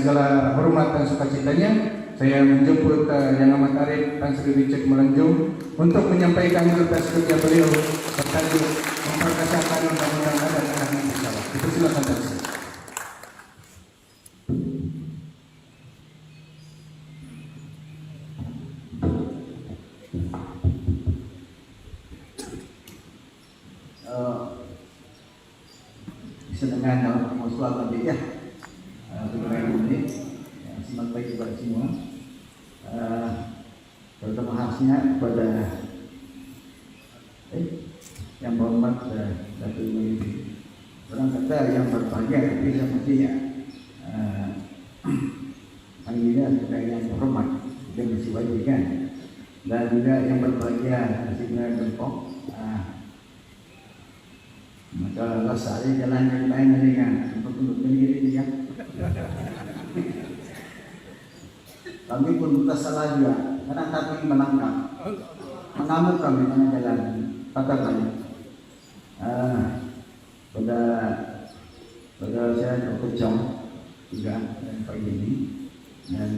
Segala hormat dan sukacitanya, saya menjemput Yang Amat Arif Tan Sri Richard Melanjung untuk menyampaikan kertas kerja beliau bertajuk memperkasakan undang-undang adat anak Minangkabau. Silakan Tan Sri. Bisa dengar mau suara lebih ya. Bagaimana ini? Selamat pagi kepada semua. Pertama khasnya kepada yang berhormat Datuk Mui. Orang kata yang berbahagia, tapi yang mestinya panggilnya sebagai yang berhormat, dia mesti wajib kan. Dan juga yang berbahagia Sina Gempok. Maka rasanya jalan yang lain dengan untuk diri dia. Kami pun bukan salah juga, karena kami menangkap, mengamuk kami dengan jalan patah kami. Pada saya terpecah juga dan pagi ini dan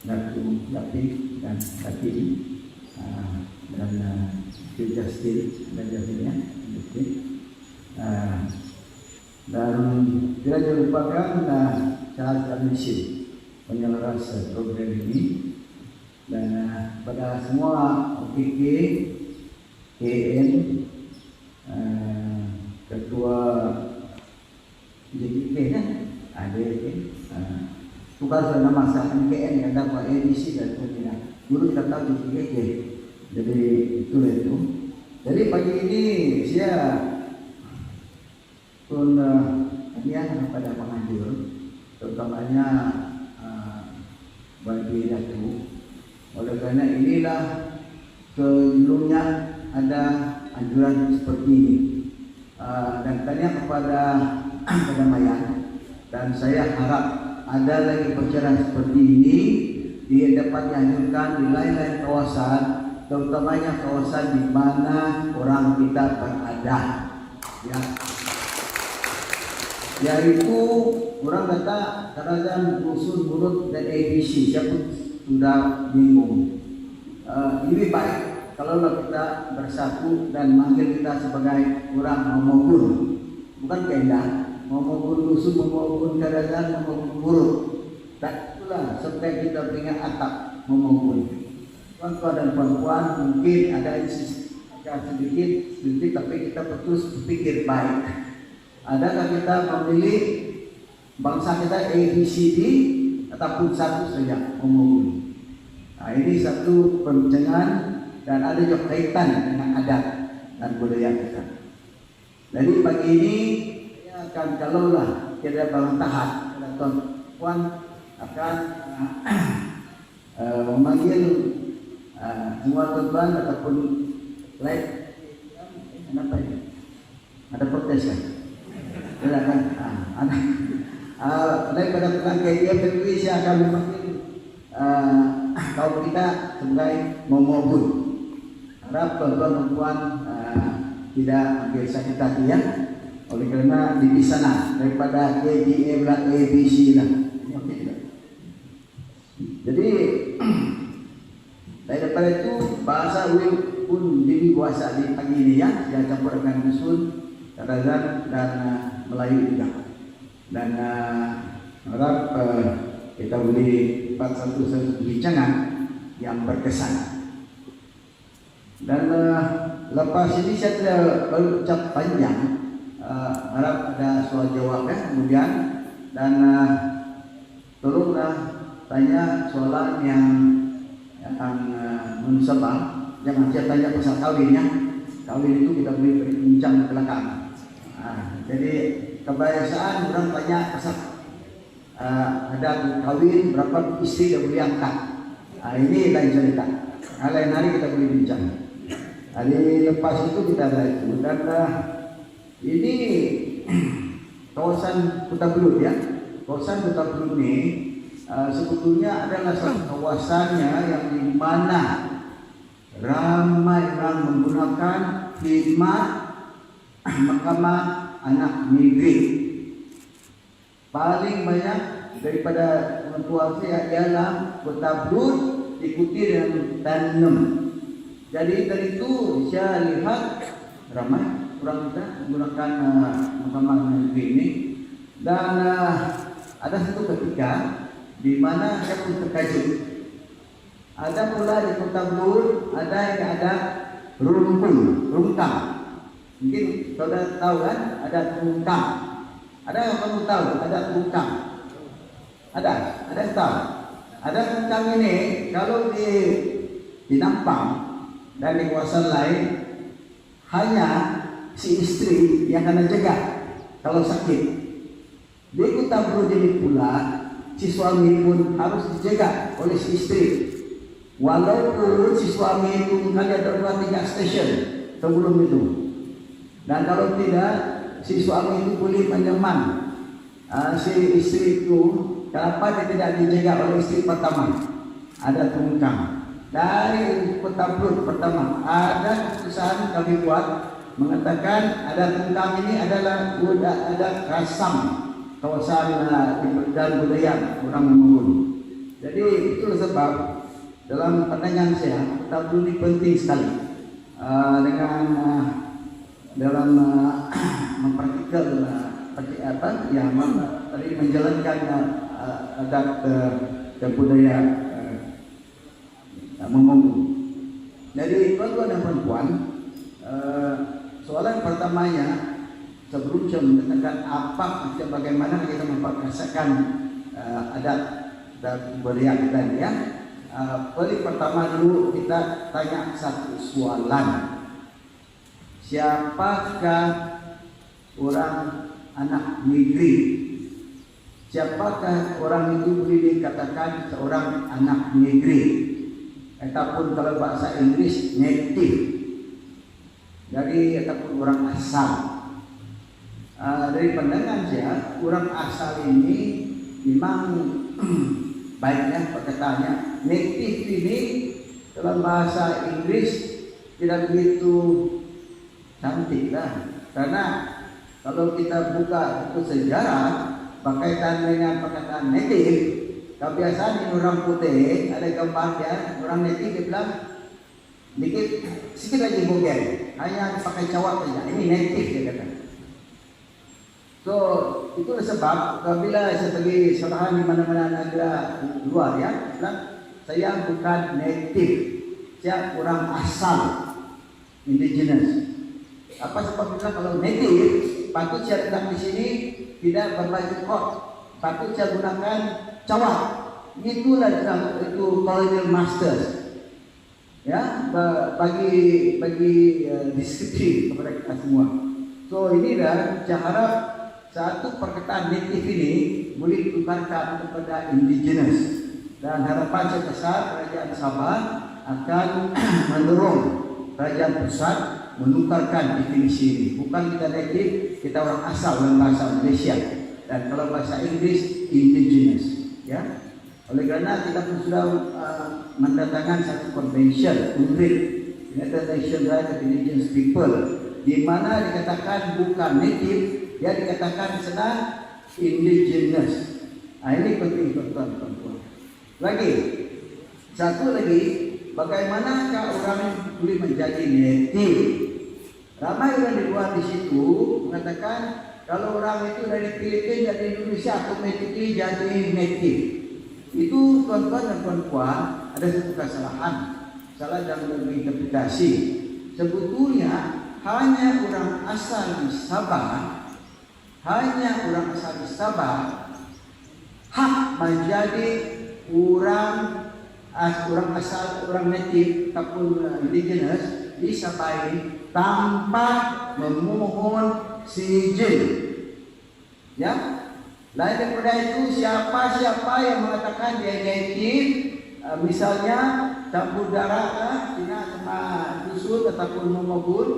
Datuk dan Datin dan Justin dan Justinnya dan tidak dilupakan Charles Admission penyelenggara program ini dan pada semua OPK, KN, ketua JPK kan ada bukan nama saya KN yang dapat edisi dan sebagainya. Dulu kita tahu JPK, jadi itu. Jadi pagi ini saya pun pada penganjur, terutamanya bagi Datuk. Oleh karena inilah sebelumnya ada anjuran seperti ini dan tanya kepada kedamaian, dan saya harap ada lagi percayaan seperti ini dia dapat dianjurkan di lain-lain kawasan, terutamanya kawasan di mana orang kita berada. Ya. Yaitu orang kata kerajaan dusun mulut dan ABC, siapa sudah bingung. Lebih baik kalau kita bersatu dan manggil kita sebagai orang Momogun, bukan keindah. Momogun dusun, Momogun kerajaan, Momogun mulut. Dan itulah sampai kita punya atap Momogun. Tuan-tuan dan puan-puan, mungkin ada sedikit, tapi kita terus berpikir baik. Adakah kita memilih bangsa kita ABCD ataupun satu saja Momogun? Nah, ini satu perbincangan dan ada juga kaitan dengan adat dan budaya kita. Jadi pagi ini akan kalaulah kita bantahan, tuan-puan akan memanggil semua tuan-tuan ataupun lain. Kenapa ini? Ada protes kan? Silakan. Lain pada tukang KDM Indonesia akan memanggil kaum kita sebagai Momogun. Harap tuan-tuan tidak ambil sakit hati ya. Oleh karena di sana daripada KDM lah ABC lah. Jadi daripada itu bahasa Will pun dikuasai di pagi ini ya, yang campur dengan dusun, kerajaan dan Melayu juga. Dan harap kita boleh buat satu perbincangan yang berkesan. Dan lepas ini saya tidak berucap panjang, harap ada soal jawab ya kemudian, dan tolonglah tanya soalan yang munsabah, jangan saya tanya pasal kawinnya. Kawin itu kita boleh berbincang ke belakang. Jadi kebiasaan orang tanya pasal ada kawin berapa istri yang boleh angkat. Ini lain cerita. Lain hari kita boleh bincang. Hari lepas itu kita ada itu. Dan ini kawasan Kota Belud ya. Kawasan Kota Belud ini sebetulnya adalah satu kawasannya yang di mana ramai orang menggunakan khidmat Mahkamah Anak Negeri. paling banyak daripada orang tua saya ialah kota Blud diikuti dengan Tanam. Jadi dari itu saya lihat ramai orang kita menggunakan mahkamah negeri ini, dan ada satu ketika di mana saya pun terkejut. Ada pula di kota Blud ada yang ada rungkang. Mungkin saudara tahu kan, ada rungkang. Ada yang kamu tahu ada rungkang? Ada yang tahu? Ada rungkang ini kalau dinampang dan di kawasan lain hanya si istri yang akan jaga kalau sakit. Di kota Blud ini pula si suami pun harus dijaga oleh si istri. Walaupun si suami itu mungkin ada 2-3 stesen sebelum itu. Dan kalau tidak, si suami itu boleh menyemang si istri itu. Kenapa dia tidak dijaga oleh istri pertama? Ada tungkang. Dari kota Blud pertama ada keputusan kami buat mengatakan ada tungkang ini adalah ada kasam kawasan dan budaya orang Mongol. Jadi itulah sebab dalam pandangan saya kota Blud ini penting sekali dengan dalam mempraktikal tadi menjalankan adat dan budaya Mongol. Jadi tuan-tuan dan perempuan, soalan pertamanya sebelum saya mengatakan bagaimana kita memperkasakan adat dan budaya kita ya. Pertama dulu kita tanya satu soalan. Siapakah orang anak negeri? Siapakah orang itu boleh dikatakan seorang anak negeri? Ataupun kalau bahasa Inggris native. Dari ataupun orang asal. Dari pandangan saya, orang asal ini memang baiknya perkataannya. Native ini dalam bahasa Inggris tidak begitu cantik lah. Karena kalau kita buka buku sejarah berkaitan dengan perkataan native, kebiasaan orang putih ada gambarnya orang native dia bilang sedikit lagi bogen, hanya pakai cawat saja. Ini native dia kata. So itulah sebab apabila saya pergi sekolahan di mana-mana negara luar ya, bilang saya bukan native, saya orang asal, indigenous. Apa sebab bilang kalau native patut saya datang di sini tidak berbaju kot, patut saya gunakan cawat. Itulah itu colonial masters. Ya, bagi deskripsi kepada kita semua. So ini dah saya harap satu perkataan native ini boleh ditukarkan kepada indigenous, dan harapan saya besar kerajaan Sabah akan mendorong kerajaan pusat menukarkan definisi ini. Bukan kita native, kita orang asal dalam bahasa Malaysia, dan kalau bahasa Inggris indigenous. Ya, oleh kerana kita pun sudah mendatangkan satu convention UNRIP, United Nations Rights of Indigenous People, di mana dikatakan bukan native, dia dikatakan senang indigenous. Ini penting tuan-tuan. Lagi satu lagi, bagaimanakah orang boleh menjadi native? Ramai orang di luar di situ mengatakan kalau orang itu dari Filipina dari Indonesia automatically jadi native. Itu tuan-tuan dan puan-puan ada satu kesalahan, salah dalam interpretasi. Sebetulnya hanya orang asal di Sabah, hak menjadi orang asal, orang native ataupun indigenous di Sabah ini tanpa memohon sijil. Ya, lain daripada itu siapa yang mengatakan dia native, misalnya campur darah Cina sama dusun ataupun Mongol,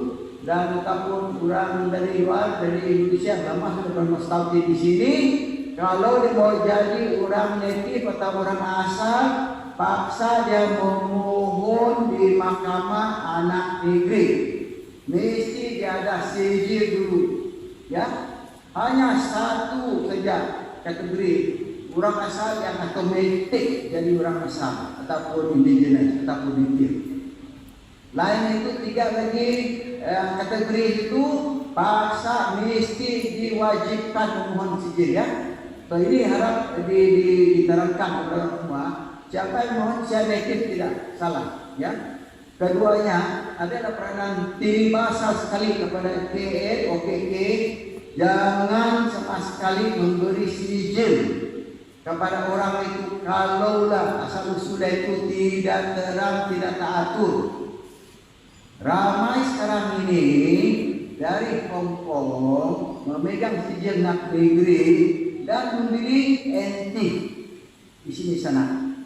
dan ataupun orang dari luar dari Indonesia lama sudah bernostalgia di sini, kalau dia mau jadi orang native atau orang asal, paksa dia memohon di mahkamah anak negeri. Mesti dia ada sijil dulu. Ya, hanya satu saja kategori orang asal yang otomatis jadi orang asal ataupun indigenous ataupun native. Lain itu 3 lagi kategori itu paksa mesti diwajibkan memohon sijil ya. So ini harap diterangkan kepada semua. Siapa yang mohon secara native tidak salah ya. Keduanya adalah peranan bahasa sekali kepada KN OKK, jangan sama sekali memberi sijil kepada orang itu kalaulah asal usulnya itu tidak terang, tidak teratur. Ramai sekarang ini dari Hong Kong memegang sijil nak negeri dan membeli antik di sini sana.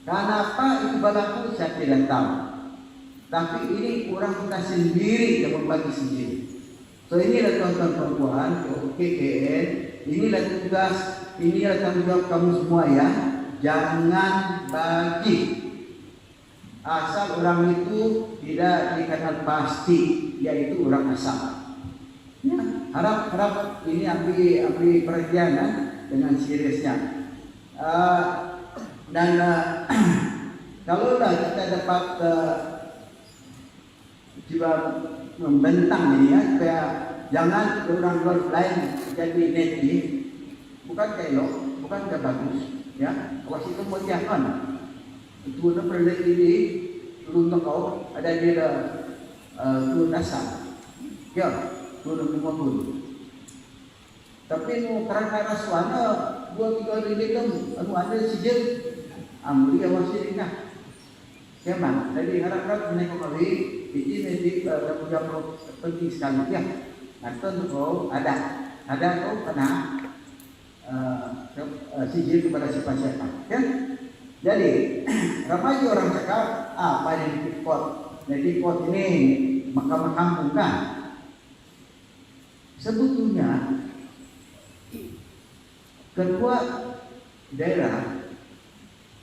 Kenapa itu berlaku saya tidak tahu. Tapi ini orang kita sendiri yang membagi sijil. So inilah tuan-tuan perempuan, KKN, inilah tugas, inilah tanggung jawab kamu semua ya. Jangan bagi asal orang itu tidak dikenal pasti, yaitu orang asal. Ya, harap ini ambil perhatian ya, dengan seriusnya. Kalaulah kita dapat coba membentang ini ya, supaya jangan orang luar lain jadi native, bukan kelok, bukan bagus ya. Awas itu mau jangan itu ada perlu ini turun kau ada dia turun dasar ya, turun pun. Tapi nu karena suara 2-3 ringgit anu ada sijil ambil awas ini nah. Ya bang, jadi harap-harap menaik kembali ini nanti tanggung penting sekali ya. Nah tentu ada kau kena sijil kepada siapa-siapa ya. Jadi ramai orang cakap apa yang dipot ini makam kampung kan. Sebetulnya ketua daerah,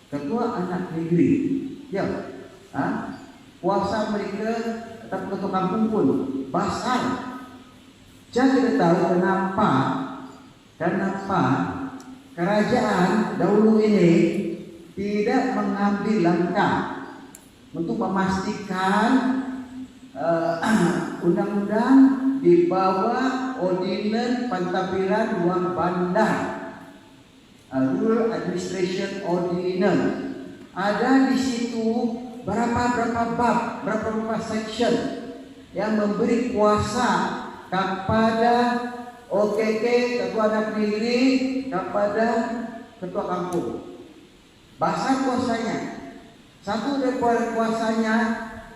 ketua anak negeri ya, kuasa mereka tetap ketua kampung pun basar. Saya tidak tahu kenapa kerajaan dahulu ini tidak mengambil langkah untuk memastikan undang-undang di bawah Ordinance Pentadbiran Ruang Bandar, Rural Administration Ordinance. Ada di situ berapa bab, berapa section yang memberi kuasa kepada OKK, ketua anak negeri, kepada ketua kampung. Bahasa kuasanya, satu dari kuasanya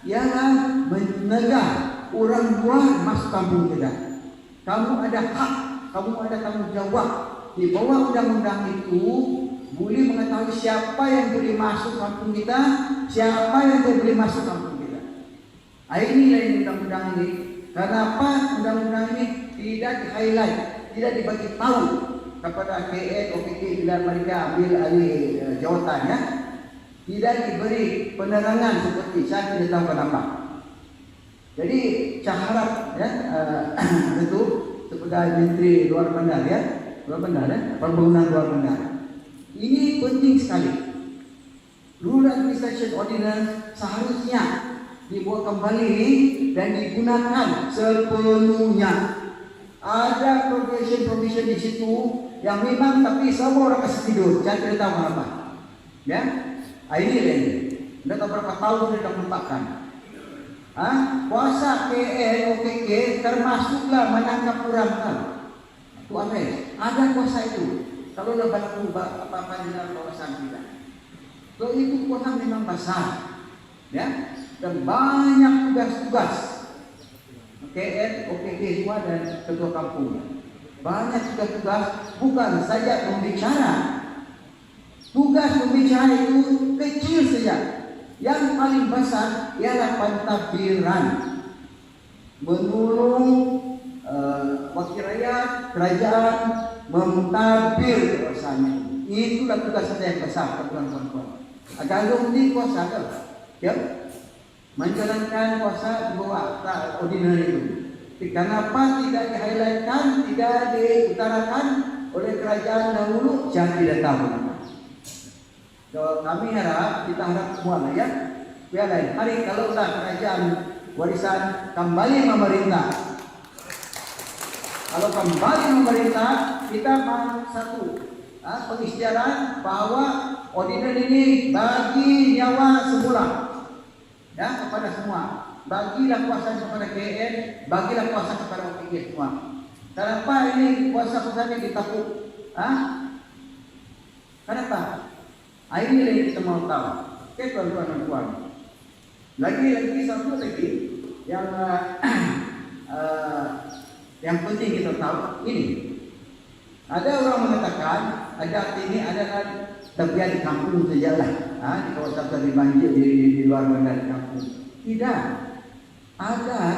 ialah menegak orang luar masuk kampung kita. Kamu ada hak, kamu ada tanggung jawab. Di bawah undang-undang itu boleh mengetahui siapa yang boleh masuk kampung kita, siapa yang tidak boleh masuk kampung kita. Inilah undang-undang ini. Kenapa undang-undang ini tidak di-highlight, tidak dibagi tahu kepada KN, OKK bila mereka ambil alih jawatannya, tidak diberi penerangan seperti saya tidak tahu kenapa. Jadi saya harap ya itu sebagai Menteri Luar Bandar ya, Pembangunan Luar Bandar. Ini penting sekali. Rural Administration Ordinance seharusnya dibuat kembali dan digunakan sepenuhnya. Ada provision di situ yang memang tapi semua orang kasih tidur. Saya tidak tahu kenapa. Ya, ini. Tidak tahu berapa tahun sudah menempatkan. Kuasa KN, OKK termasuklah menangkap orang kan. Itu ada kuasa itu. Kalau lebat apa-apa di dalam kawasan kita. So itu kuasa memang besar. Ya, dan banyak tugas-tugas. KN, OKK semua dan ketua kampung. Banyak tugas-tugas bukan saja membicara. Tugas membicara itu kecil saja. Yang paling besar ialah pentadbiran, menolong wakil rakyat, kerajaan mentadbir kuasanya. Itulah tugas saya yang besar, teman-teman. Agak ini kuasa ya, menjalankan kuasa di bawah ordinary itu. Kenapa tidak di-highlightkan, tidak diutarakan? oleh kerajaan dahulu, saya tidak tahu. So, kami kita harap semua lah ya. Lain hari kalau udah kerajaan warisan kembali memerintah. Kalau kembali memerintah, kita mau satu pengisytiharan bahwa ordinan ini bagi nyawa semula, ya, kepada semua. Bagilah kuasa kepada KN, bagilah kuasa kepada OPG semua. Kenapa ini kuasa ini ditapuk? Kenapa? Ini yang kita mau tahu. Oke, tuan-tuan dan puan. Lagi satu lagi yang penting kita tahu ini. Ada orang mengatakan adat ini adalah terbiar di kampung saja lah, di kawasan tadi banjir di luar bandar kampung. Tidak. Adat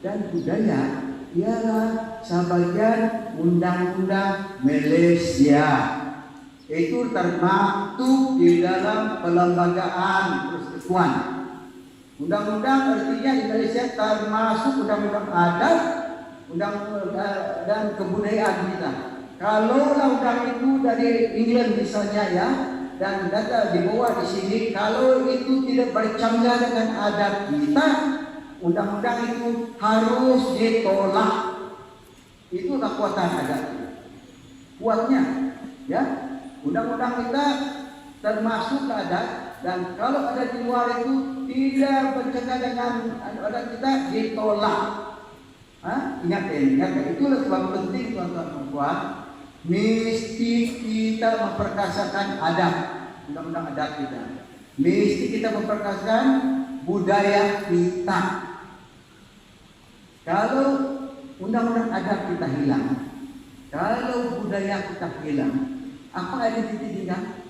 dan budaya ialah sebagian undang-undang Malaysia. Itu termaktub di dalam pelembagaan persekutuan. Undang-undang artinya di Malaysia termasuk undang-undang adat, dan kebudayaan kita. Kalau undang itu dari England misalnya ya, dan data dibawa di sini, kalau itu tidak bercanggah dengan adat kita, undang-undang itu harus ditolak. Itu kekuatan adat. Kuatnya, ya. Undang-undang kita termasuk adat, dan kalau ada di luar itu tidak bercanggah dengan adat kita, ditolak. Ingat ya, itulah sebab penting tuan-tuan dan puan, mesti kita memperkasakan adat, undang-undang adat kita. Mesti kita memperkasakan budaya kita. Kalau undang-undang adat kita hilang, kalau budaya kita hilang, apa identiti kita?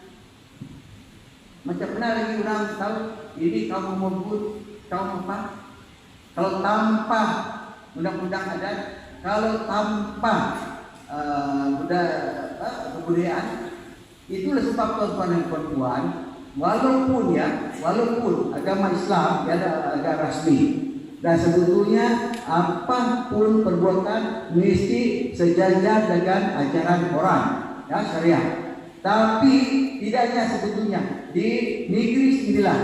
Macam mana lagi orang tahu ini kaum Mongol, kaum apa? Kalau tanpa undang-undang adat, kalau tanpa kebudayaan, itulah sebab tuan-tuan dan puan-puan, walaupun agama Islam ada rasmi, dan sebetulnya apapun perbuatan mesti sejajar dengan ajaran Quran, ya, syariah. Tapi tidaknya sebetulnya di negeri Sembilan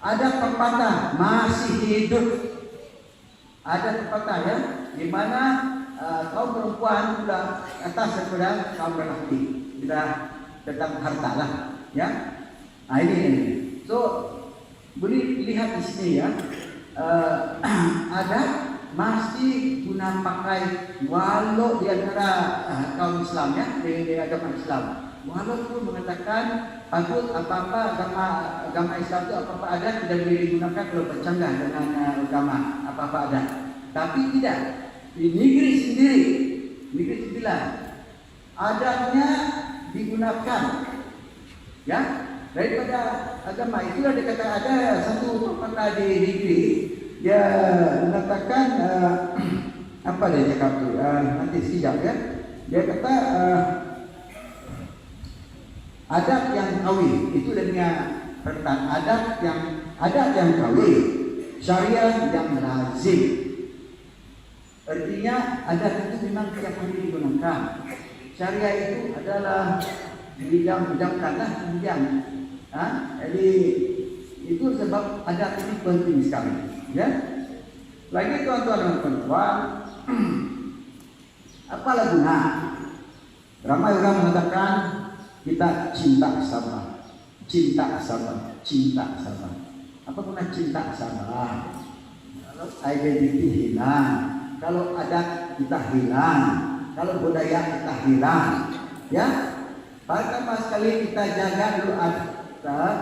ada pepatah masih hidup. Ada pepatah ya, di mana kaum perempuan sudah atas daripada kaum lelaki, sudah tentang harta lah, ya. Ini. So boleh lihat di sini ya, ada masih guna pakai walau di antara kaum Islam ya, di agama Islam. Walaupun mengatakan patut apa-apa agama Islam itu apa-apa adat tidak boleh digunakan kalau bercanggah dengan agama apa-apa adat. Tapi tidak, di negeri sendiri, negeri Sembilan, adatnya digunakan, ya, daripada agama. Itulah dikata ada satu pepatah di negeri, dia mengatakan apa dia cakap tu? Nanti sekejap ya. Dia kata adat yang kawin itu dengan perkataan adat yang kawin, syariah yang lazim. Artinya adat itu memang tiap hari digunakan. Syariah itu adalah bidang-bidangkanlah kemudian. Jadi itu sebab adat ini penting sekali. Ya. Lagi tuan-tuan dan puan-puan, apalah guna? Ramai orang mengatakan kita cinta sama, cinta sama, cinta sama. Apa guna cinta sama? Kalau identiti hilang, kalau adat kita hilang, kalau budaya kita hilang, ya. Pertama sekali kita jaga dulu adat,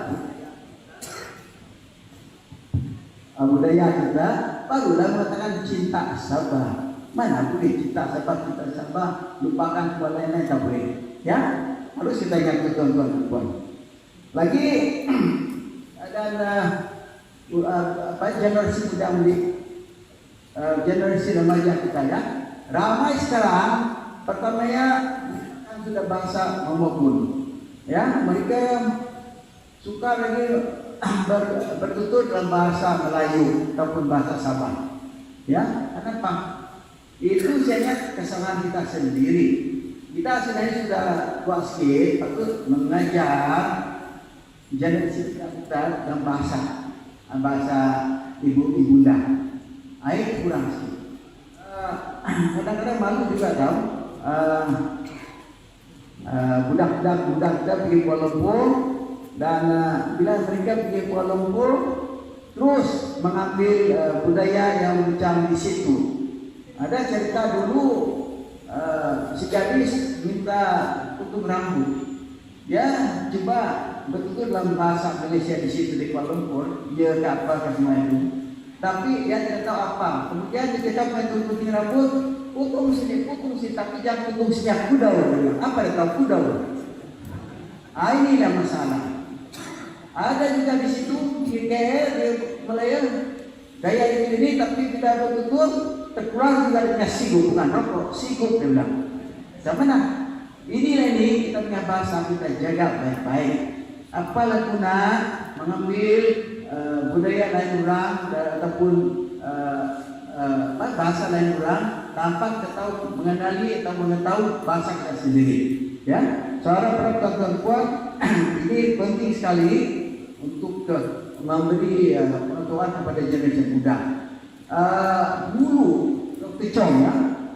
budaya kita, barulah mengatakan cinta sama. Mana boleh cinta sama, lupakan kuala lain tak boleh, ya. Harus kita ingat tuan-tuan. Lagi ada generasi muda generasi remaja kita ya. Ramai sekarang pertamanya kan sudah bangsa Mongol. Ya, mereka suka lagi bertutur dalam bahasa Melayu ataupun bahasa Sabah. Ya, kenapa? Itu saya ingat kesalahan kita sendiri. kita sebenarnya sudah tua sedikit, patut mengajar generasi kita dalam bahasa ibunda. Air kurang sih. Kadang-kadang malu juga tahu. Budak-budak kita pergi Kuala Lumpur dan bila mereka pergi Kuala Lumpur terus mengambil budaya yang macam di situ. Ada cerita dulu si gadis minta tutup rambut. Dia coba betul dalam bahasa Malaysia di situ di Kuala Lumpur, dia tak apa semua itu. Tapi dia tidak tahu apa. Kemudian dia cakap untuk tutup rambut, potong sini, tapi jangan potong sejak kuda. Apa dia tahu kuda? Inilah masalah. Ada juga di situ di KL, di Malaya, gaya ini tapi tidak betul terkurang juga dengan sigup, bukan rokok, sigup dia bilang. Sama nak? Inilah ini kita punya bahasa kita jaga baik-baik. Apalah guna mengambil budaya lain orang ataupun bahasa lain orang tanpa kita tahu mengenali atau mengetahui bahasa kita sendiri. Ya, saudara perempuan ini penting sekali untuk memberi pengetahuan kepada generasi muda. Dulu Dr. Chong ya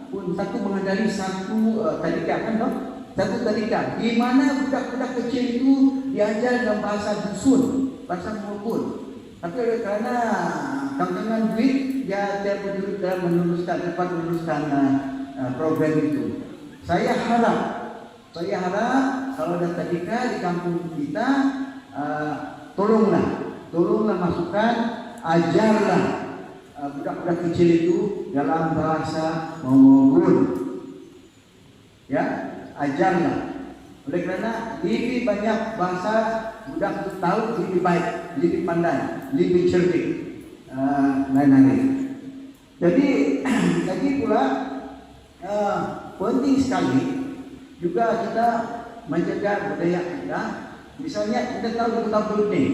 pun satu mengenali satu tadika kan dok? Satu tadika di mana budak-budak kecil itu diajar dalam bahasa dusun, bahasa Mongol. Tapi oleh kerana kangkangan duit dia tidak dapat meneruskan program itu. Saya harap kalau ada tadika di kampung kita tolonglah masukkan, ajarlah budak-budak kecil itu dalam bahasa Mongol. Ya, ajarlah. Oleh kerana lebih banyak bahasa budak itu tahu, lebih baik, lebih pandai, lebih cerdik, lain-lain. Jadi lagi pula penting sekali juga kita menjaga budaya kita. Misalnya kita tahu tahun berlebih.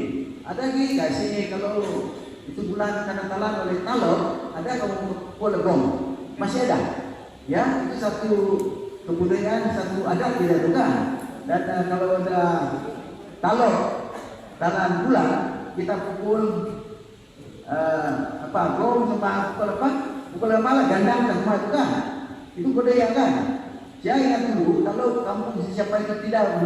Ada lagi kat sini kalau itu bulan Kadangtalang oleh Talor, ada kampung Legong. Masih ada. Ya, itu satu kebudayaan, satu adat kita juga. Dan kalau ada Talor dalam bulan kita pukul gong sama pukul malah gandang dan semua itu kan. Itu budaya kan. Saya ingat dulu kalau kampung siapa itu tidak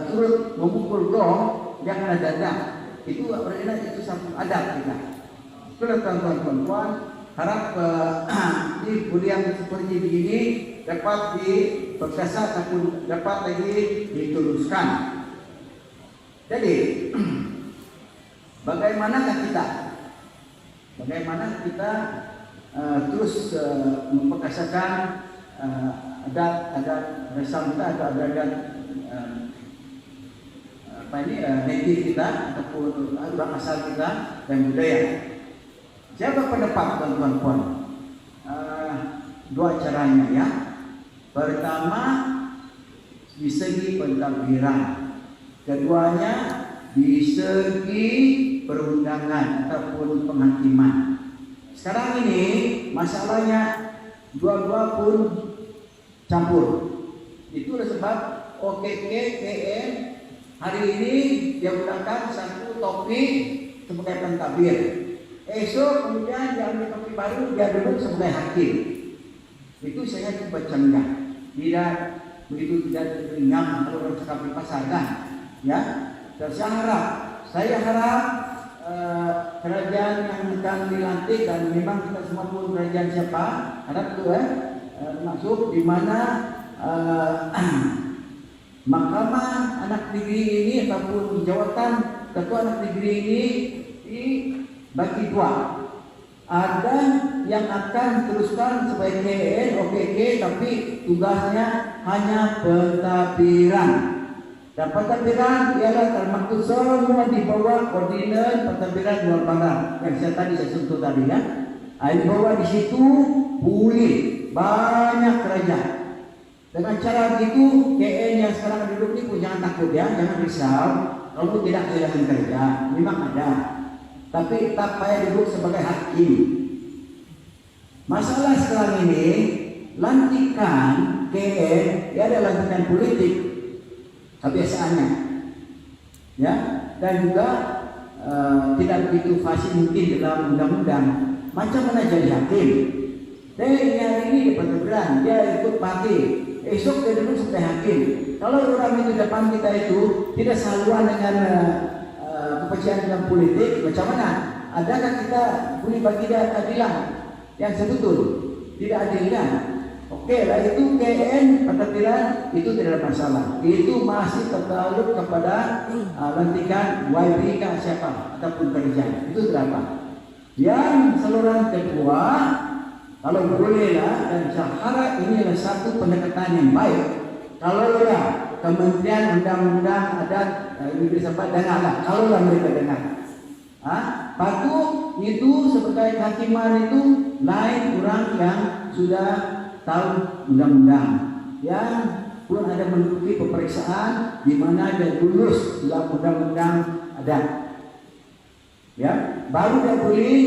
turut memukul gong, jangan ada dendam. Itu berarti itu satu adat kita. Itulah tuan-tuan, harap di kuliah seperti begini dapat diperkasa ataupun dapat lagi diteruskan. Jadi bagaimana kita terus memperkasakan adat resam kita atau adat native kita ataupun orang asal kita dan budaya. Siapa pendapat tuan-tuan? Dua caranya ya. Pertama di segi pentadbiran, keduanya di segi perundangan ataupun penghakiman. Sekarang ini masalahnya dua-dua pun campur. Itulah sebab OKK KN hari ini dia gunakan satu topik sebagai pentadbir. Esok kemudian dia ambil topik baru, dia duduk sebagai hakim. Itu saya cuba cenggah. Tidak begitu tidak ringan kalau orang cakap di pasar kan. Ya, dan saya harap kerajaan yang akan dilantik dan memang kita semua pun kerajaan siapa harap itu masuk di mana mahkamah anak negeri ini ataupun jawatan ketua anak negeri ini dibagi dua. Ada yang akan teruskan sebagai KN, OKK, tapi tugasnya hanya pentadbiran. Dan pentadbiran ialah termaktub semua di bawah koordinat pentadbiran luar bandar yang saya sentuh tadi ya. Di bawah di situ boleh banyak kerajaan. Dengan cara begitu KN yang sekarang duduk ini pun jangan takut ya, jangan risau. Kamu tidak kehilangan kerja, memang ada. Tapi tak payah duduk sebagai hakim. Masalah sekarang ini lantikan KN ya ada lantikan politik kebiasaannya, ya, dan juga tidak begitu fasih mungkin dalam undang-undang. Macam mana jadi hakim? Hari ini dapat teguran, dia ikut parti, esok dia dulu sampai hakim. Kalau orang itu depan kita itu tidak sehaluan dengan kepercayaan dalam politik, macam mana? Adakah kita boleh bagi dia keadilan yang sebetul? Tidak adilnya. Oke lah, itu KN peradilan itu tidak ada masalah. Itu masih tertakluk kepada lantikan YB siapa ataupun kerja. Itu berapa? Yang saluran kedua, kalau boleh lah, dan saya harap ini adalah satu pendekatan yang baik. Kalau ya Kementerian Undang-Undang Adat ini bisa dengarlah. Kalau lah mereka dengar, patut itu sebagai hakiman itu lain orang yang sudah tahu undang-undang, yang pun ada menduduki pemeriksaan di mana dia lulus dalam undang-undang adat. Ya, baru dia boleh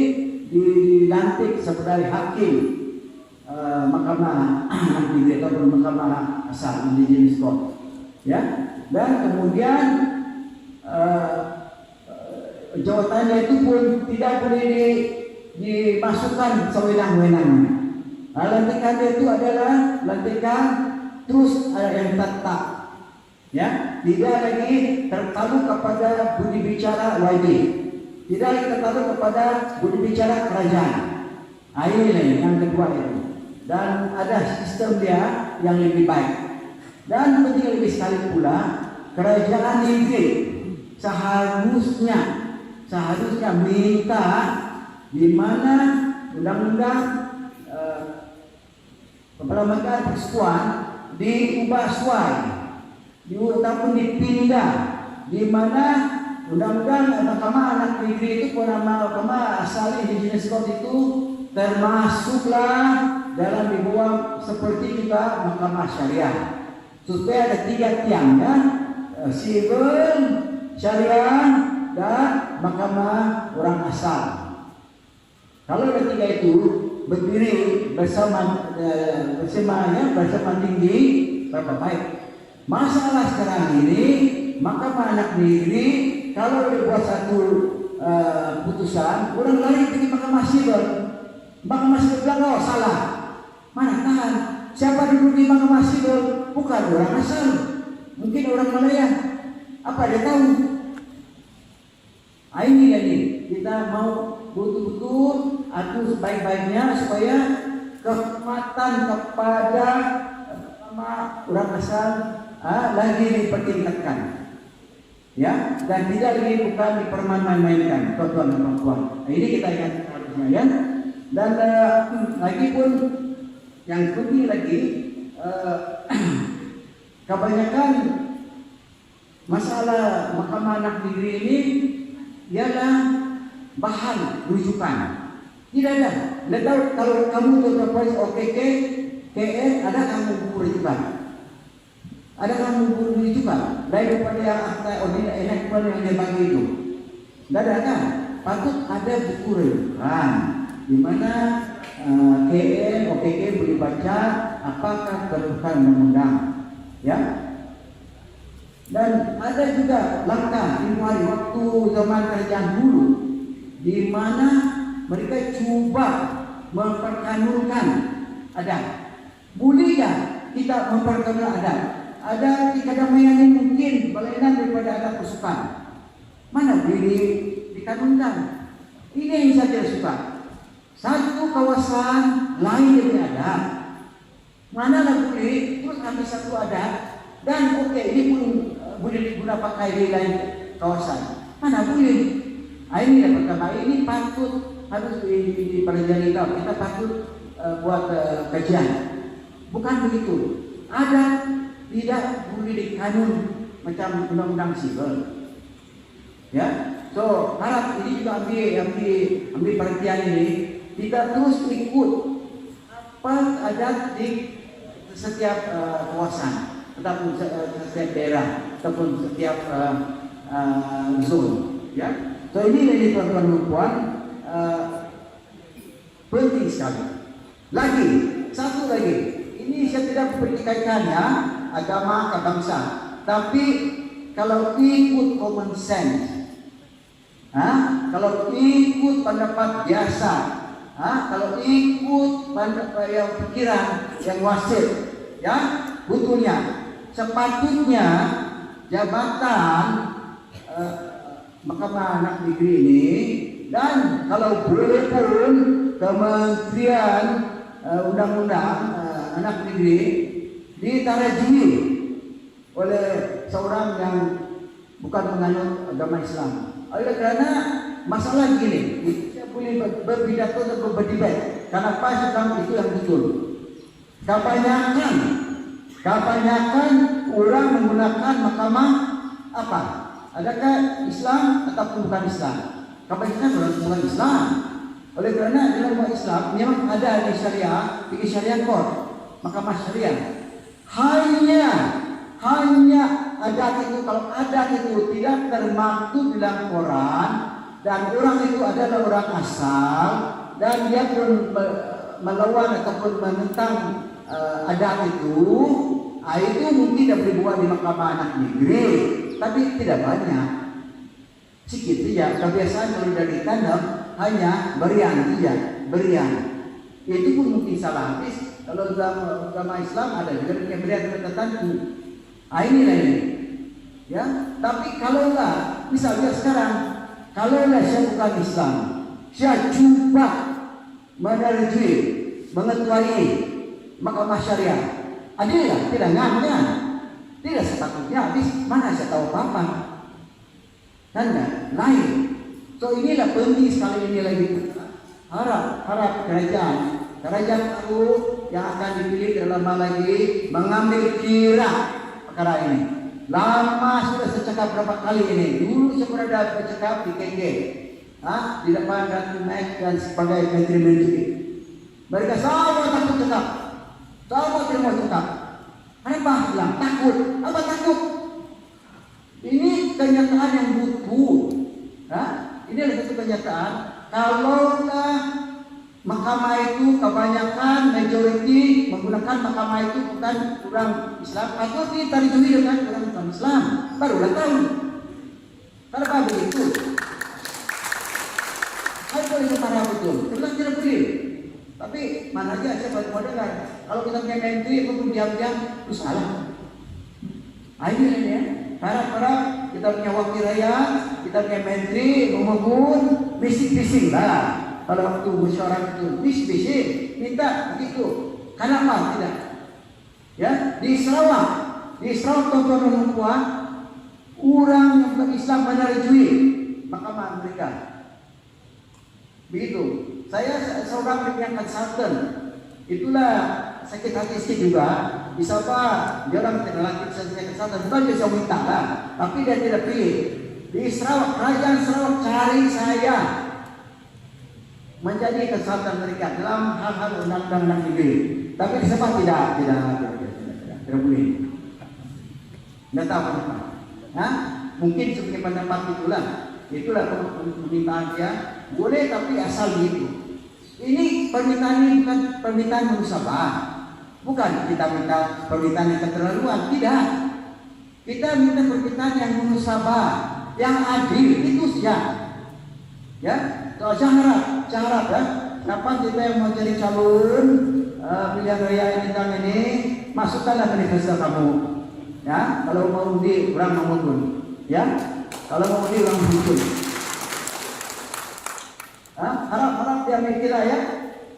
dilantik sebagai hakim mahkamah tinggi ataupun mahkamah asal indigenous court. Ya, dan kemudian jawatannya itu pun tidak boleh dimasukkan sewenang-wenangnya. Lantikan itu adalah lantikan terus yang tetap, ya, tidak lagi tertakluk kepada budi bicara YB, tidak lagi tertakluk kepada budi bicara kerajaan. Ini yang kedua itu, dan ada sistem dia yang lebih baik. Dan penting lebih sekali pula, kerajaan negeri seharusnya minta di mana undang-undang keperlembagaan persekutuan diubah ataupun dipindah, di mana undang-undang mahkamah anak negeri itu mahkamah asal indigenous court itu termasuklah dalam di bawah seperti juga mahkamah syariah, supaya ada 3 tiangnya, civil, syariah, dan mahkamah orang asal. Kalau ada 3 itu berdiri bersama tinggi, berapa baik. Masalah sekarang ini mahkamah anak negeri kalau dibuat satu putusan, orang lari pergi mahkamah sivil. Mahkamah sivil bilang, oh salah. Mana tahan? Siapa duduk di mahkamah sivil? Bukan orang asal, mungkin orang Malaya. Apa dia tahu? Ini jadi kita mau betul-betul atur sebaik-baiknya supaya kehormatan kepada orang asal lagi dipertingkatkan, ya, dan tidak lagi bukan dipermain-mainkan, tuan-tuan dan puan. Ini kita ingat harusnya, ya. Dan lagi pun yang penting lagi, kebanyakan masalah mahkamah anak negeri ini ialah bahan rujukan. Tidak ada. Tidak tahu kalau kamu terdapat OKK, KN, ada kamu buku rujukan. Ada kamu buku rujukan daripada yang akta enakmen yang dia bagi itu. Tidak ada kan? Patut ada buku rujukan di mana KN, OKK boleh baca apakah ketentuan undang-undang, ya. Dan ada juga langkah dimulai waktu zaman kerajaan dulu, di mana mereka cuba memperkanunkan adat. Boleh tak kita memperkanunkan adat? Ada kedamaian yang mungkin berlainan daripada adat kesukaan. Mana boleh dikanunkan? Ini yang saya tidak suka. Satu kawasan lain yang adat, mana lah boleh terus ambil satu adat, dan oke, ini pun boleh digunakan pakai di lain kawasan. Mana boleh? Ini yang pertama, ini patut harus dipelajari. Kita patut buat kajian. Bukan begitu. Ada tidak boleh dikanun macam undang-undang sivil. Ya, so harap ini juga ambil perhatian ini. Kita terus ikut apa ada di setiap kawasan, ataupun setiap daerah, ataupun setiap zone. Ya. So ini dari tuan-tuan dan puan, penting sekali. Lagi, satu lagi, Ini saya tidak berkaitannya agama ke bangsa, tapi kalau ikut common sense, kalau ikut pendapat biasa, kalau ikut pendapat yang pikiran yang wasit, ya, betulnya sepatutnya jabatan Mahkamah Anak Negeri ini, dan kalau boleh pun Kementerian Undang-Undang Anak Negeri ditarajui oleh seorang yang bukan menganut agama Islam. Oleh karena masalah gini, saya boleh berpidato atau berdebat, kenapa Islam itu yang betul. Kebanyakan orang menggunakan mahkamah apa? Adakah Islam ataupun bukan Islam? Kebanyakan orang bukan Islam. Oleh karena dalam umat Islam memang ada di syariah, di syariah court, mahkamah syariah. Hanya adat itu, kalau adat itu tidak termaktub dalam Quran dan orang itu adalah orang asal dan dia pun melawan ataupun menentang adat itu mungkin dapat dibuat di Mahkamah Anak Negeri, tapi tidak banyak, sedikit saja. Kebiasaan kalau dari tanam hanya berian. Itu pun mungkin salah. Kalau dalam agama Islam ada juga yang berian tertentu. Inilah ini. Ya, tapi kalaulah misalnya sekarang, kalaulah saya bukan Islam, saya coba mengetuai mahkamah syariah, adillah, tidak ngangan, tidak sepatutnya. Habis mana saya tahu apa-apa, kan lain. So inilah penting sekali ini lagi. Harap kerajaan baru yang akan dipilih dalam hal lagi mengambil kira perkara ini. Lama sudah saya cakap berapa kali ini. Dulu saya pernah bercakap di KK, di depan Ratu Mek dan sebagai menteri-menteri. Mereka sama takut cakap, sama tidak mau cakap. Kenapa bilang takut? Apa takut? Ini kenyataan yang butuh. Ini adalah satu kenyataan. Kalaulah mahkamah itu kebanyakan majoriti menggunakan mahkamah itu bukan orang Islam atau ditarikui dengan orang bukan Islam, barulah tahu. Kenapa begitu? Saya boleh marah betul, kita tidak boleh. Tapi mana aja saya baru mau dengar. Kalau kita punya menteri itu diam-diam itu salah. Ini ya. Harap kita punya wakil rakyat, kita punya menteri memohon bisik-bisik lah. Kalau waktu musyawarah itu bisik-bisik minta begitu. Kenapa tidak? Ya, di Sarawak tonton perempuan orang yang bukan Islam menyetujui mahkamah mereka. Begitu. Saya seorang yang konsultan. Itulah sakit hati istri juga. Bisa apa? Dia orang lelaki saya konsultan. Bukan dia minta lah, tapi dia tidak pilih. Di Sarawak, kerajaan Sarawak cari saya menjadi konsultan mereka dalam hal-hal undang-undang negeri. Tapi di Sabah tidak boleh. Tidak tahu kenapa. Mungkin sebagai pendapat itulah permintaan dia. Boleh tapi asal gitu. Ini permintaan ini bukan permintaan musyawarah. Bukan kita minta permintaan yang keterlaluan, tidak. Kita minta permintaan yang musyawarah, yang adil, itu saja. Ya, saya harap ya, kapan kita yang mau jadi calon pilihan raya ini masukkanlah manifesto kamu. Ya, kalau mau undi orang maupun, ya, kalau mau undi orang maupun. Harap dia mikir ya.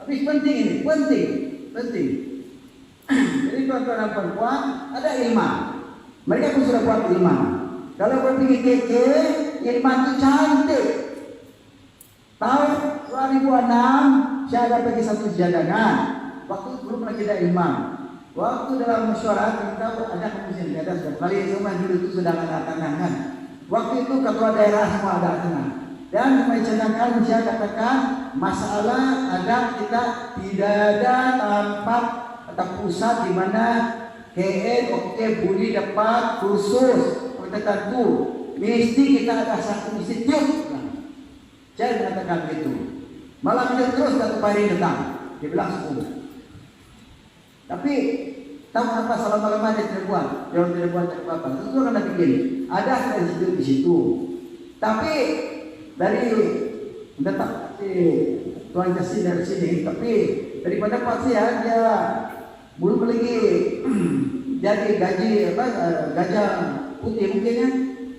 Habis penting ini, penting. Jadi tuan-tuan dan perempuan ada ilmu. Mereka pun sudah buat ilmu. Kalau berpikir keke, ilmu itu cantik. Tahun 2006 saya ada pergi satu jadangan. Waktu belum lagi ada imam. Waktu dalam mesyuarat kita ada komisi di atas. Kali semua dulu itu sudah ada tangan. Waktu itu ketua daerah semua ada tangan. Dan mencadangkan saya katakan masalah ada kita tidak ada tempat atau pusat di mana KN boleh dapat kursus tertentu. Mesti kita ada satu institut. Saya mengatakan begitu. Malam itu terus Datuk Pari datang. Dia bilang 10. Tapi tahu apa selama-lama dia tidak buat? Dia tidak buat apa? Tentu akan bikin. Ada prinsip di situ. Tapi dari datang si Tuan kasih dari sini. Tapi daripada pasti ya dia belum lagi jadi gaji apa gajah putih mungkinnya.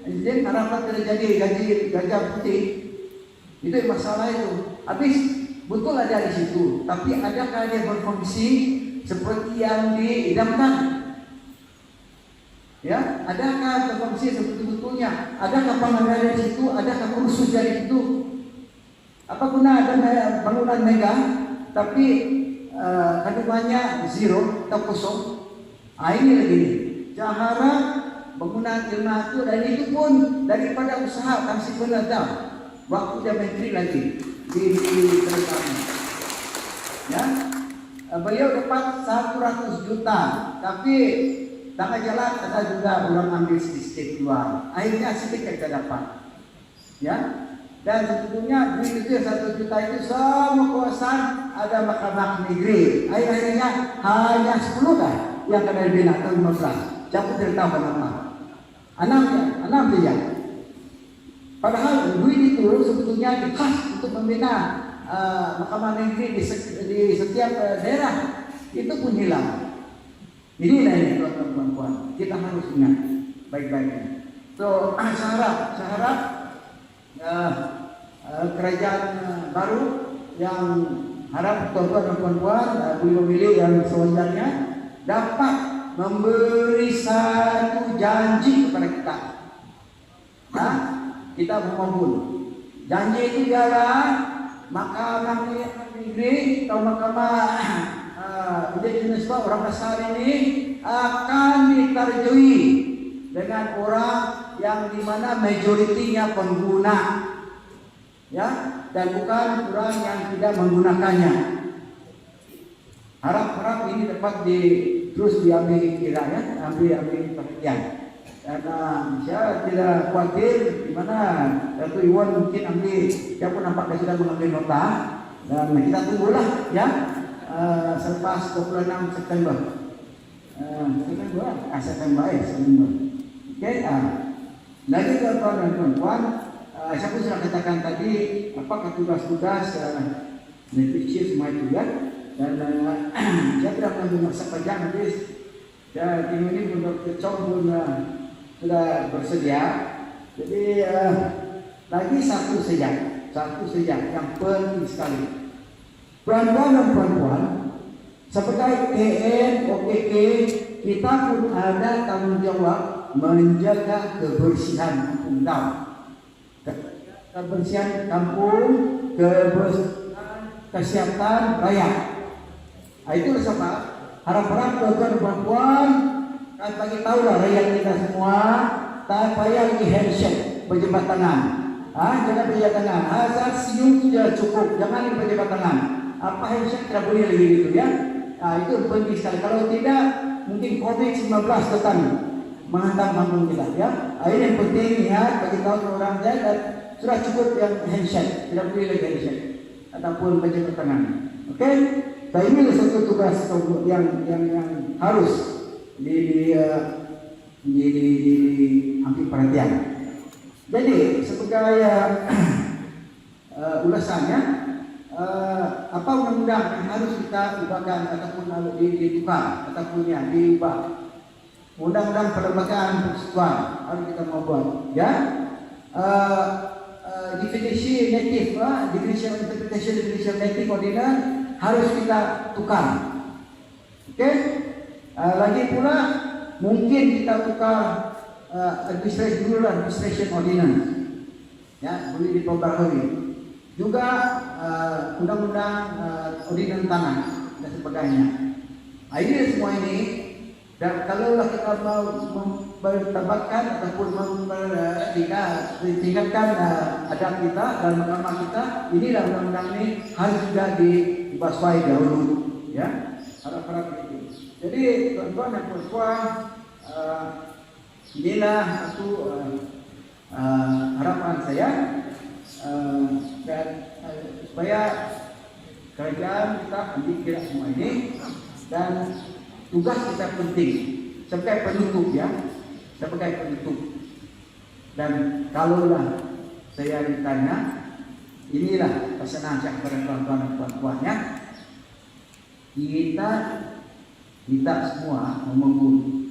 Jadi harapan terjadi gaji gajah putih. Itu masalah itu. Habis betul ada di situ. Tapi adakah dia berfungsi seperti yang diidamkan? Ya, adakah berfungsi sebetul-betulnya? Adakah pengalaman di situ? Adakah kursus dari itu? Apa guna ada bangunan megah tapi kandungannya zero atau kosong? Ini lagi nih. Cara bangunan ilmu itu dan itu pun daripada usaha kasih penelitian waktu dia menteri lagi di Terengganu. Ya, beliau dapat 100 juta, tapi tengah jalan ada juga orang ambil sedikit keluar. Akhirnya sedikit kita dapat. Ya, dan sebetulnya duit itu 1 juta itu semua kawasan ada mahkamah negeri. Akhirnya hanya 10 kan yang kena dibina atau 15. Siapa tidak tahu kenapa? 6 saja. Padahal duit itu sebetulnya khas untuk membina mahkamah negeri di setiap daerah. Itu pun hilang. Inilah ini tuan-tuan, kita harus ingat baik-baiknya. So, saya harap kerajaan baru yang harap tuan-tuan dan puan-puan, pemilih yang sewajarnya dapat memberi satu janji kepada kita. Kita memohon. Janji itu ialah mahkamah negeri atau mahkamah jenis orang besar ini akan diterjui dengan orang yang dimana majoritinya pengguna, ya, dan bukan orang yang tidak menggunakannya. Harap ini dapat terus diambil kira, ya, ambil perhatian. Karena saya tidak khawatir di mana Datuk Iwan mungkin ambil, siapa nampaknya sudah mengambil nota dan kita tunggulah, ya. Selepas 26 September. September. Oke, lagi tuan-tuan dan puan-puan, saya pun sudah katakan tadi apakah tugas-tugas Netflix semua itu, ya. Dan saya tidak mengambil masa panjang habis. Ya, tim ini untuk Chong pun sudah bersedia. Jadi lagi satu saja yang penting sekali. Tuan-tuan dan puan-puan, sebagai TN OKK kita pun ada tanggung jawab menjaga kebersihan kampung, kebersihan kampung, kebersihan kesehatan rakyat. Itu sebab harap-harap tuan-tuan dan puan-puan kan bagi tahulah rakyat kita semua tak payah lagi handshake, berjabat tangan. Jangan berjabat tangan. Asal senyum sudah cukup, jangan berjabat tangan. Apa handshake tidak boleh lagi gitu, ya. Itu penting sekali. Kalau tidak mungkin COVID-19 datang menghantam kampung kita, ya. Ini yang penting, ya, bagi tahu orang saya sudah cukup yang handshake, tidak boleh lagi handshake ataupun berjabat tangan. Oke? Nah, ini satu tugas yang harus diambil perhatian. Jadi sebagai ulasannya, apa undang-undang yang harus kita ubahkan ataupun ditukar ataupun ya diubah? Undang-undang Perlembagaan Persekutuan harus kita mau buat, ya. Definisi native, definition interpretation definition native ordinance harus kita tukar. Oke? Lagi pula mungkin kita tukar administration ordinance, ya, boleh diperbarui. Juga undang-undang ordinance tanah dan sebagainya. Ini semua ini, dan kalau kita mau bertambahkan ataupun tingkatkan adab kita dan agama kita, inilah undang-undang ini harus juga dibahas dahulu, ya. Harap-harap itu. Jadi tuan-tuan dan puan-puan, inilah satu harapan saya, dan supaya kerajaan kita ambil kira semua ini dan tugas kita penting sebagai penutup ya, sebagai penutup. Dan kalaulah saya ditanya, inilah pesanan saya kepada tuan-tuan dan puan-puannya, kita semua memungut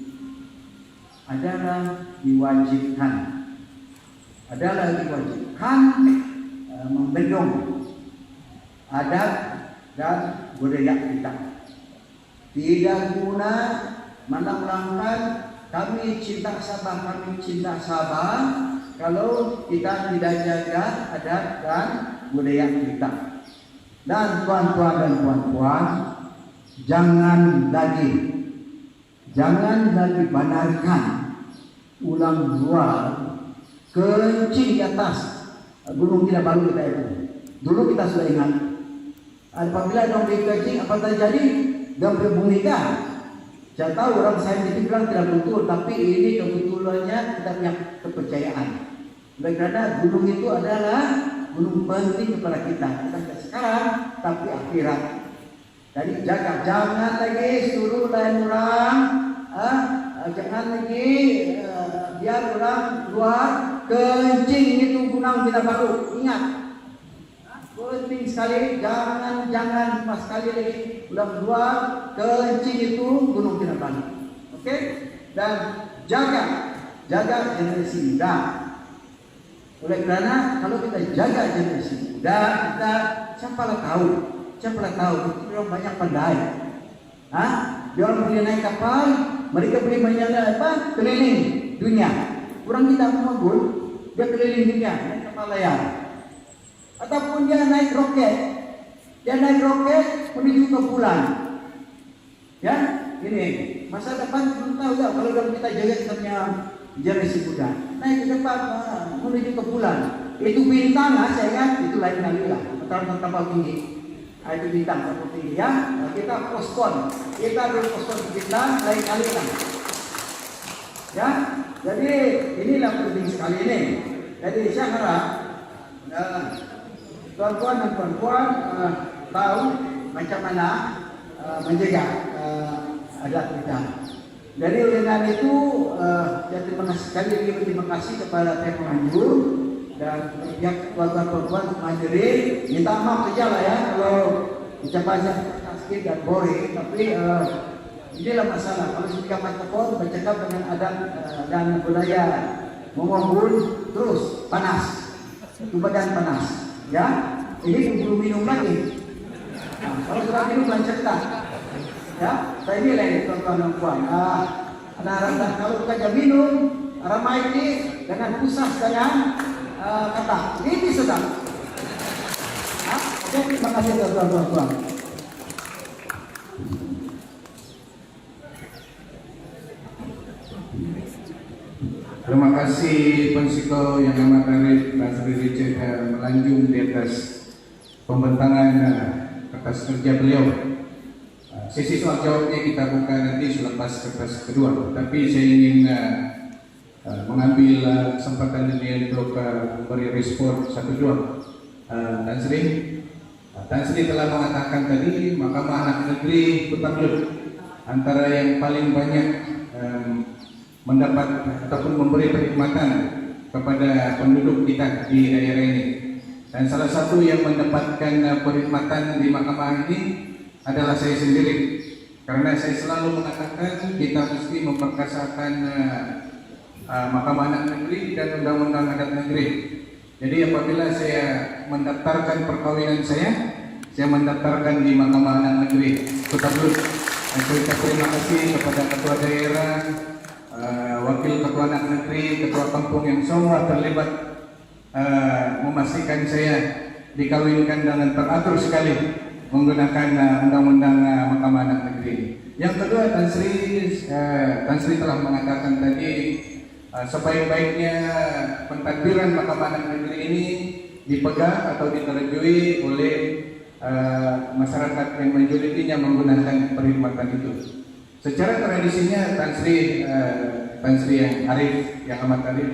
adalah diwajibkan membendung adat dan budaya kita. Tidak guna menang-menangkan kami cinta Sabah kalau kita tidak jaga adat dan budaya kita. Dan tuan-tuan dan puan-puan, jangan lagi benarkan ulang luar kencing di atas Gunung Kinabalu kita itu. Dulu kita sudah ingat, apabila dong kencing apa terjadi? Dong berbunyikan. Saya tahu orang saintifik bilang tidak betul, tapi ini kebetulannya kita punya kepercayaan. Karena gunung itu adalah gunung penting kepada kita, bukan sekarang tapi akhirat. Jadi jangan lagi suruh lain orang, jangan lagi biar orang luar kencing itu Gunung Kinabalu. Ingat, penting sekali, jangan pas sekali lagi ulang luar kencing itu Gunung Kinabalu. Oke? Dan jaga generasi muda. Oleh karena kalau kita jaga generasi muda, kita siapa tahu kita banyak pandai. Dia boleh naik kapal, mereka boleh keliling dunia. Orang kita mengumpul, dia keliling dunia naik kapal layar. Ataupun dia naik roket menuju ke bulan. Ya, ini masa depan belum tahu ya kalau kita jaga kita punya generasi muda. Naik ke depan menuju ke bulan. Itu bintang, saya kan itu lain kali lah. Tambah tinggi. Itu bintang tambah tinggi ya. Kita pospon ke bintang lain kali lah. Ya, jadi inilah penting sekali ini. Jadi saya harap tuan-tuan dan puan-puan tahu macam mana menjaga adat kita. Jadi dengan itu saya terima kasih kepada pihak penganjur dan pihak tuan-tuan puan-puan menghadiri. Minta maaf saja lah ya kalau ucapan saya sedikit dan boring, tapi inilah masalah. Kalau sudah telepon bercakap dengan adat dan budaya mengumpul terus panas, itu badan panas. Ya, ini belum minum lagi. Kalau sudah minum lancarkan. Ya, saya nilai tuan-tuan dan puan. Ada kalau kita minum ramai ini dengan pusat dengan kata ini sudah. Oke, terima kasih tuan-tuan dan puan. Terima kasih Pensiko yang amat arif Pak Sri Richard melanjung di atas pembentangan kertas kerja beliau. Sesi soal jawabnya kita buka nanti selepas kertas kedua. Tapi saya ingin mengambil kesempatan ini untuk memberi respon satu dua. Tan Sri telah mengatakan tadi Mahkamah Anak Negeri Kutablut antara yang paling banyak mendapat ataupun memberi perkhidmatan kepada penduduk kita di daerah ini. Dan salah satu yang mendapatkan perkhidmatan di mahkamah ini adalah saya sendiri. Karena saya selalu mengatakan kita mesti memperkasakan Mahkamah Anak Negeri dan Undang-Undang Adat Negeri. Jadi apabila saya mendaftarkan perkawinan saya mendaftarkan di Mahkamah Anak Negeri Kutablut. Saya terima kasih kepada Ketua Daerah, Wakil Ketua Anak Negeri, Ketua Kampung yang semua terlibat memastikan saya dikawinkan dengan teratur sekali menggunakan Undang-Undang Mahkamah Anak Negeri. Yang kedua, Tan Sri telah mengatakan tadi sebaik-baiknya pentadbiran Mahkamah Anak Negeri ini dipegang atau diterjui oleh masyarakat yang menjulitinya menggunakan perkhidmatan itu. Secara tradisinya Tan Sri yang arif, yang amat arif,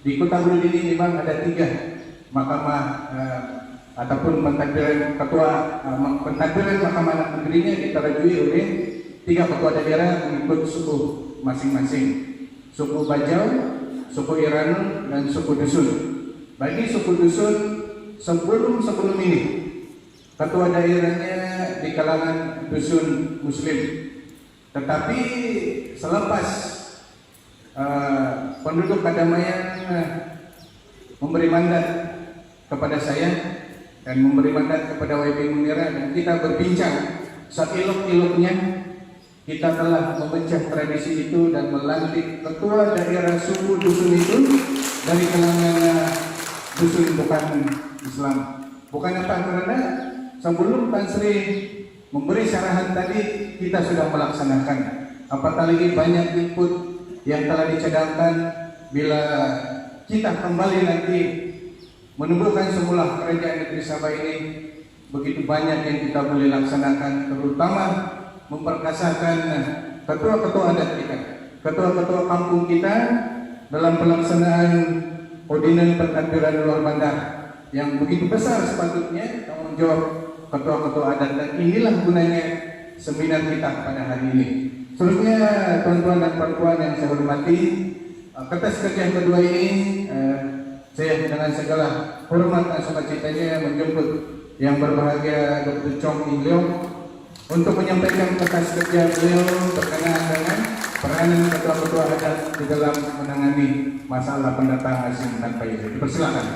di Kutablut ini memang ada 3 mahkamah ataupun pentadbiran Mahkamah Anak Negerinya diterjui oleh tiga ketua daerah mengikut suku masing-masing, suku Bajau, suku Iranu, dan suku Dusun. Bagi suku Dusun sebelum ini ketua daerahnya di kalangan dusun Muslim, tetapi selepas penduduk Kadamayan memberi mandat kepada saya dan memberi mandat kepada YB Munira, dan kita berbincang seelok-eloknya, kita telah memecah tradisi itu dan melantik ketua daerah suku dusun itu dari kalangan dusun bukan Islam. Bukan apa, karena sebelum Tan Sri memberi syarahan tadi kita sudah melaksanakan. Apatah lagi banyak input yang telah dicadangkan bila kita kembali nanti menumbuhkan semula kerajaan negeri Sabah ini. Begitu banyak yang kita boleh laksanakan, terutama memperkasakan ketua-ketua adat kita, ketua-ketua kampung kita dalam pelaksanaan ordinan pentadbiran luar bandar yang begitu besar. Sepatutnya tanggung jawab ketua-ketua adat, dan inilah gunanya seminar kita pada hari ini. Seterusnya, tuan-tuan dan puan-puan yang saya hormati, kertas kerja yang kedua ini saya dengan segala hormat dan sukacitanya menjemput yang berbahagia Dr. Chong In Leong untuk menyampaikan kertas kerja beliau berkenaan dengan peranan ketua-ketua adat di dalam menangani masalah pendatang asing tanpa izin. Persilakan.